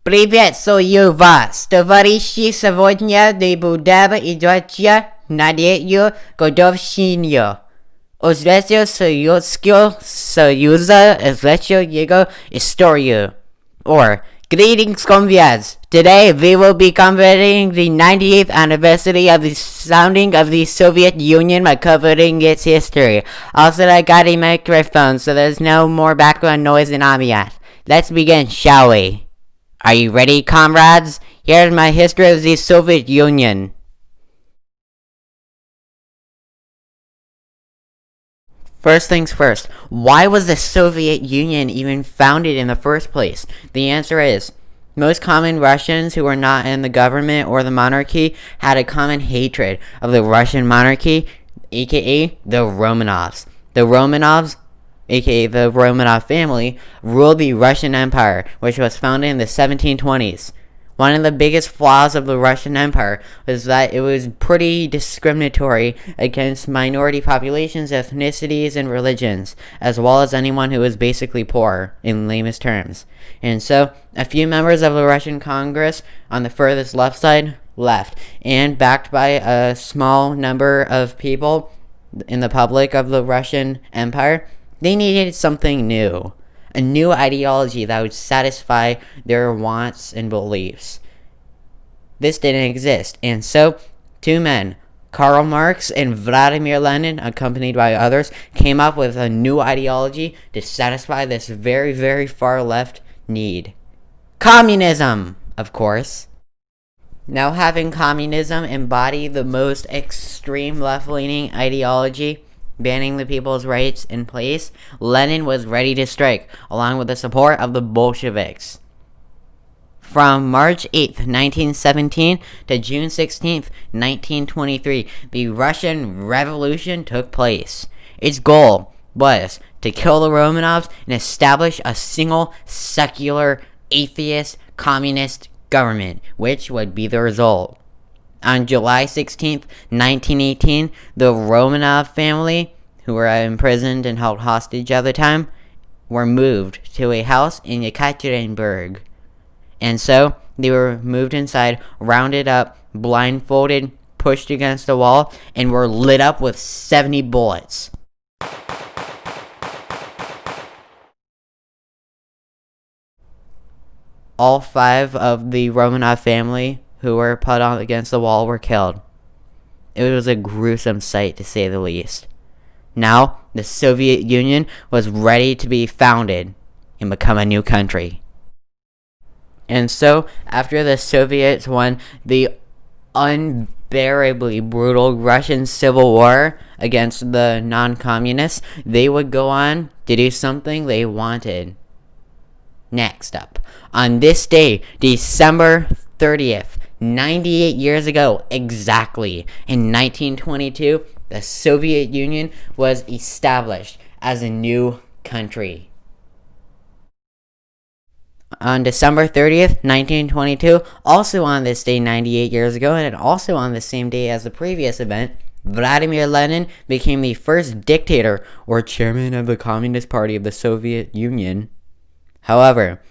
Привет, вас! Товарищи, сегодня мы будем идти на третью годовщину развития Советского Союза, изучать его историю. Greetings, comrades! Today we will be commemorating the 98th anniversary of the founding of the Soviet Union by covering its history. Also, I got a microphone, so there's no more background noise and ambiance. Let's begin, shall we? Are you ready, comrades? Here's my history of the Soviet Union. First things first, why was the Soviet Union even founded in the first place? The answer is, most common Russians who were not in the government or the monarchy had a common hatred of the Russian monarchy, aka the Romanovs. The Romanovs, aka the Romanov family, ruled the Russian Empire, which was founded in the 1720s. One of the biggest flaws of the Russian Empire was that it was pretty discriminatory against minority populations, ethnicities, and religions, as well as anyone who was basically poor, in lamest terms. And so, a few members of the Russian Congress on the furthest left side left, and backed by a small number of people in the public of the Russian Empire, they needed something new. A new ideology that would satisfy their wants and beliefs. This didn't exist, and so two men, Karl Marx and Vladimir Lenin, accompanied by others, came up with a new ideology to satisfy this very, very far left need. Communism, of course. Now, having communism embody the most extreme left-leaning ideology, banning the people's rights in place, Lenin was ready to strike, along with the support of the Bolsheviks. From March 8th, 1917 to June 16th, 1923, the Russian Revolution took place. Its goal was to kill the Romanovs and establish a single, secular, atheist, communist government, which would be the result. On July 16th, 1918, the Romanov family, who were imprisoned and held hostage at the time, were moved to a house in Yekaterinburg. And so, they were moved inside, rounded up, blindfolded, pushed against the wall, and were lit up with 70 bullets. All 5 of the Romanov family who were put on against the wall were killed. It was a gruesome sight, to say the least. Now, the Soviet Union was ready to be founded and become a new country. And so, after the Soviets won the unbearably brutal Russian Civil War against the non-communists, they would go on to do something they wanted. Next up, on this day, December 30th, 98 years ago exactly, in 1922, the Soviet Union was established as a new country. On December 30th, 1922, also on this day 98 years ago, and also on the same day as the previous event, Vladimir Lenin became the first dictator or chairman of the Communist Party of the Soviet Union. However,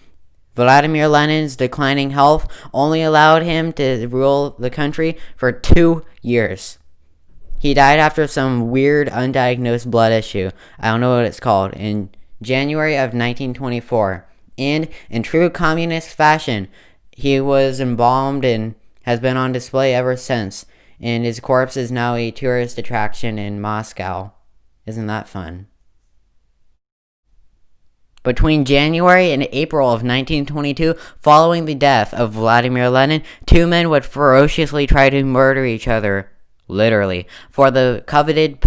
Vladimir Lenin's declining health only allowed him to rule the country for 2 years. He died after some weird undiagnosed blood issue, I don't know what it's called, in January of 1924. And in true communist fashion, he was embalmed and has been on display ever since. And his corpse is now a tourist attraction in Moscow. Isn't that fun? Between January and April of 1922, following the death of Vladimir Lenin, 2 men would ferociously try to murder each other, literally, for the coveted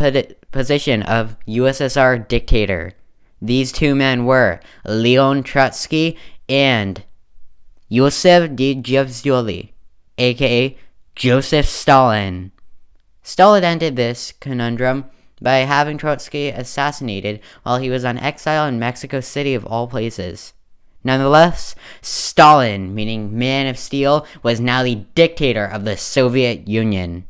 position of USSR dictator. These 2 men were Leon Trotsky and Yosef Djibouti, aka Joseph Stalin. Stalin ended this conundrum by having Trotsky assassinated while he was on exile in Mexico City of all places. Nonetheless, Stalin, meaning Man of Steel, was now the dictator of the Soviet Union.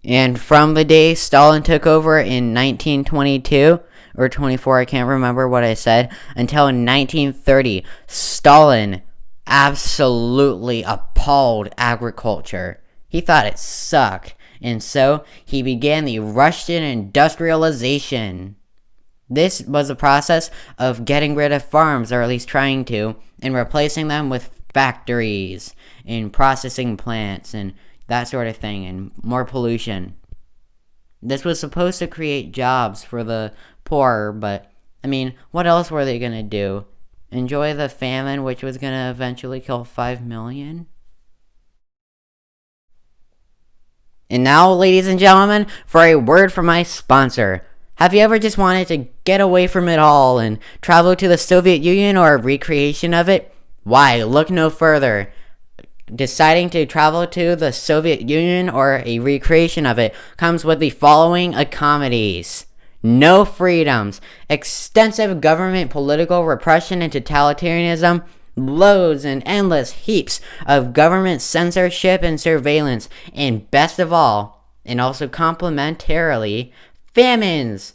And from the day Stalin took over in 1922, or 24, I can't remember what I said, until 1930, Stalin absolutely appalled agriculture. He thought it sucked, and so he began the Russian Industrialization. This was a process of getting rid of farms, or at least trying to, and replacing them with factories and processing plants and that sort of thing, and more pollution. This was supposed to create jobs for the poor, but, I mean, what else were they going to do? Enjoy the famine, which was going to eventually kill 5 million? And now, ladies and gentlemen, for a word from my sponsor. Have you ever just wanted to get away from it all and travel to the Soviet Union or a recreation of it? Why, look no further. Deciding to travel to the Soviet Union or a recreation of it comes with the following accommodations: no freedoms, extensive government political repression and totalitarianism, loads and endless heaps of government censorship and surveillance, and best of all, and also complementarily, famines.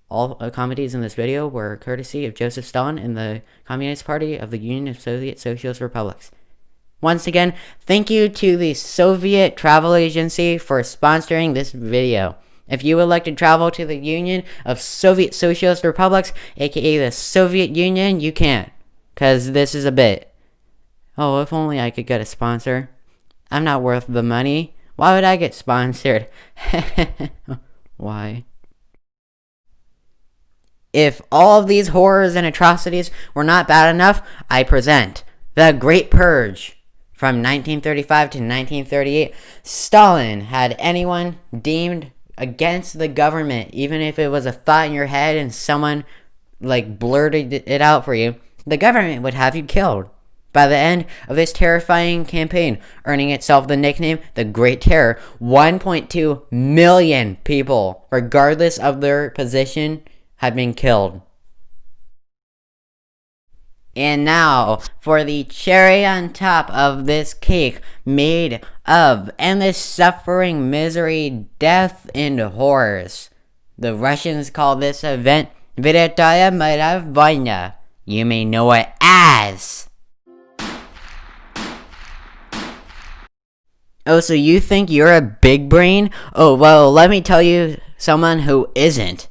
All accommodations in this video were courtesy of Joseph Stalin and the Communist Party of the Union of Soviet Socialist Republics. Once again, thank you to the Soviet Travel Agency for sponsoring this video. If you would like to travel to the Union of Soviet Socialist Republics, aka the Soviet Union, you can't. Because this is a bit. Oh, if only I could get a sponsor. I'm not worth the money. Why would I get sponsored? Why? If all of these horrors and atrocities were not bad enough, I present the Great Purge. From 1935 to 1938, Stalin had anyone deemed against the government, even if it was a thought in your head and someone blurted it out for you, the government would have you killed. By the end of this terrifying campaign, earning itself the nickname the Great Terror, 1.2 million people, regardless of their position, had been killed. And now, for the cherry on top of this cake made of endless suffering, misery, death, and horrors. The Russians call this event Velitaya Vojna. You may know it as... Oh, so you think you're a big brain? Oh, well, let me tell you someone who isn't.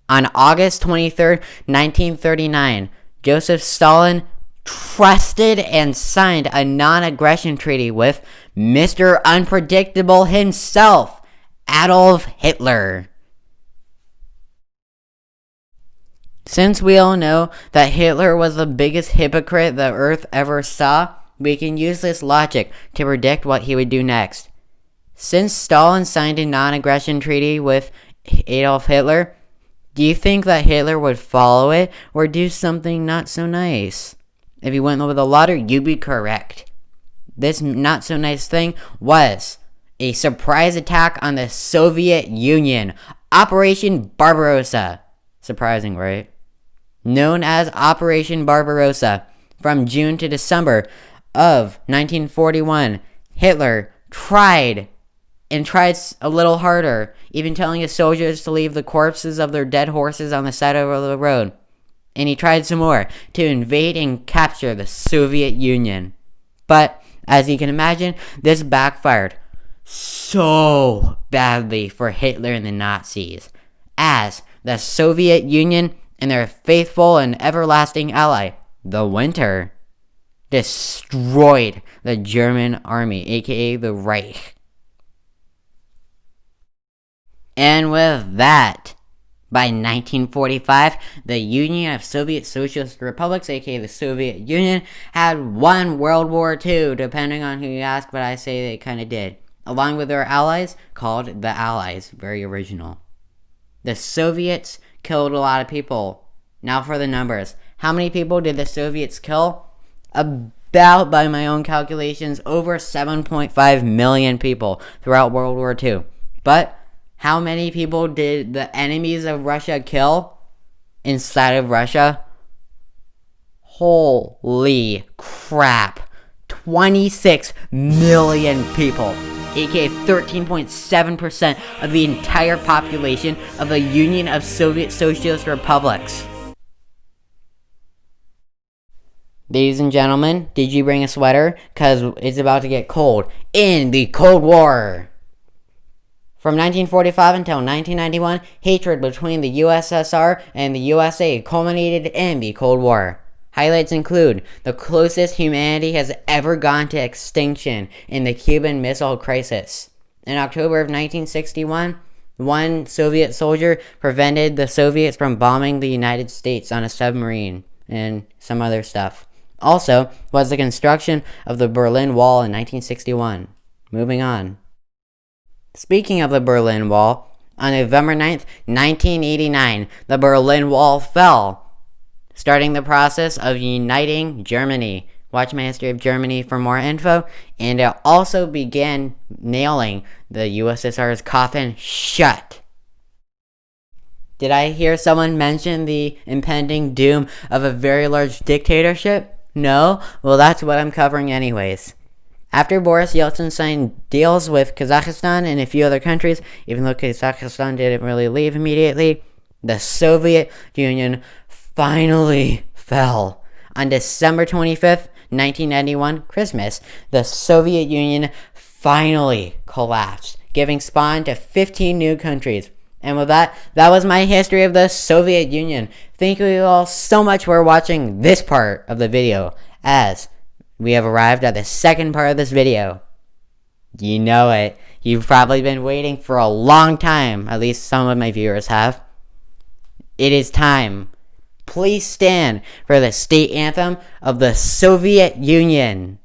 On August 23rd, 1939, Joseph Stalin trusted and signed a non-aggression treaty with Mr. Unpredictable himself, Adolf Hitler. Since we all know that Hitler was the biggest hypocrite the earth ever saw, we can use this logic to predict what he would do next. Since Stalin signed a non-aggression treaty with Adolf Hitler, do you think that Hitler would follow it or do something not so nice? If you went over the latter, you'd be correct. This not so nice thing was a surprise attack on the Soviet Union, Operation Barbarossa. Surprising, right? Known as Operation Barbarossa. From June to December of 1941, Hitler tried a little harder, even telling his soldiers to leave the corpses of their dead horses on the side of the road. And he tried some more to invade and capture the Soviet Union. But, as you can imagine, this backfired so badly for Hitler and the Nazis, as the Soviet Union and their faithful and everlasting ally, the Winter, destroyed the German army, aka the Reich. And with that, by 1945, the Union of Soviet Socialist Republics, aka the Soviet Union, had won World War II, depending on who you ask, but I say they kind of did, along with their allies, called the Allies. Very original. The Soviets killed a lot of people. Now for the numbers. How many people did the Soviets kill? About, by my own calculations, over 7.5 million people throughout World War II. But how many people did the enemies of Russia kill inside of Russia? Holy crap. 26 million people. aka 13.7% of the entire population of the Union of Soviet Socialist Republics. Ladies and gentlemen, did you bring a sweater? Because it's about to get cold in the Cold War. From 1945 until 1991, hatred between the USSR and the USA culminated in the Cold War. Highlights include the closest humanity has ever gone to extinction in the Cuban Missile Crisis. In October of 1961, one Soviet soldier prevented the Soviets from bombing the United States on a submarine and some other stuff. Also, was the construction of the Berlin Wall in 1961. Moving on. Speaking of the Berlin Wall, on November 9th, 1989, the Berlin Wall fell, starting the process of uniting Germany. Watch my history of Germany for more info. And it also began nailing the USSR's coffin shut. Did I hear someone mention the impending doom of a very large dictatorship? No? Well, that's what I'm covering anyways. After Boris Yeltsin signed deals with Kazakhstan and a few other countries, even though Kazakhstan didn't really leave immediately, the Soviet Union finally fell. On December 25th, 1991, Christmas, the Soviet Union finally collapsed, giving spawn to 15 new countries. And with that was my history of the Soviet Union. Thank you all so much for watching this part of the video, as we have arrived at the second part of this video. You know it. You've probably been waiting for a long time. At least some of my viewers have. It is time. Please stand for the state anthem of the Soviet Union.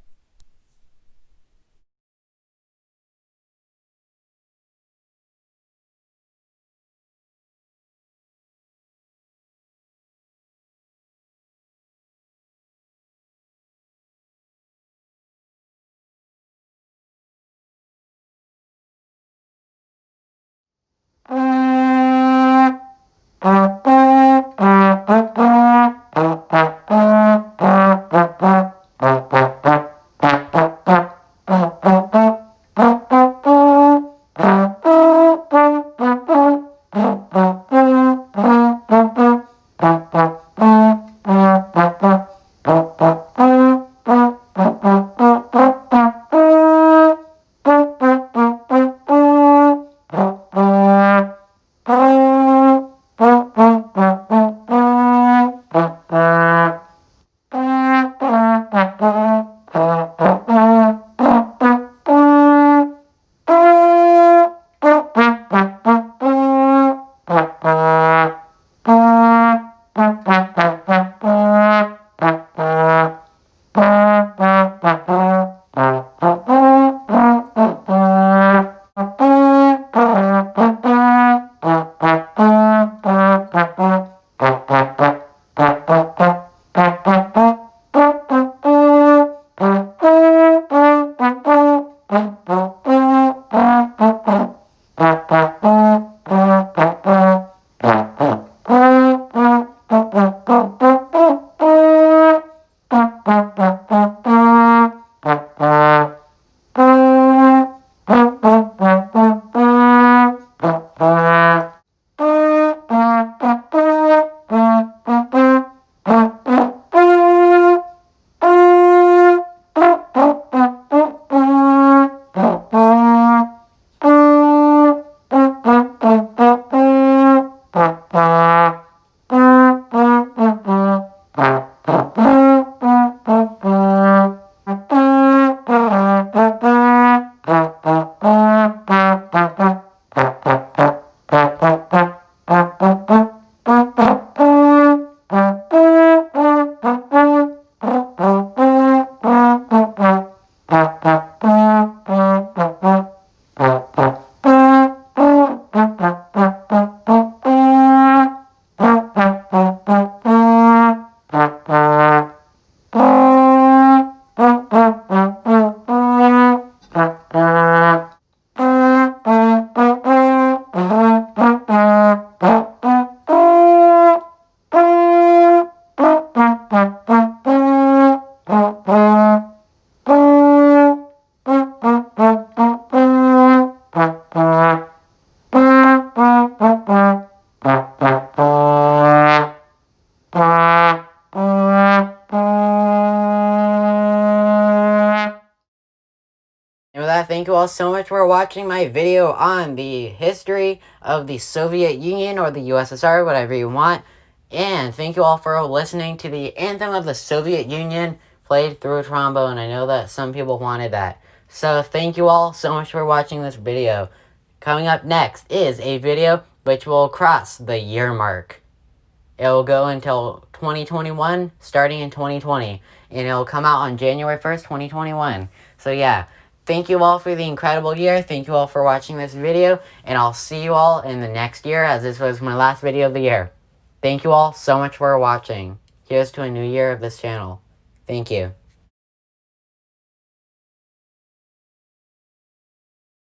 with that, thank you all so much for watching my video on the history of the Soviet Union or the USSR, whatever you want. And thank you all for listening to the Anthem of the Soviet Union played through a trombone. I know that some people wanted that. So thank you all so much for watching this video. Coming up next is a video which will cross the year mark. It will go until 2021, starting in 2020. And it will come out on January 1st, 2021. So yeah, thank you all for the incredible year. Thank you all for watching this video. And I'll see you all in the next year, as this was my last video of the year. Thank you all so much for watching. Here's to a new year of this channel. Thank you.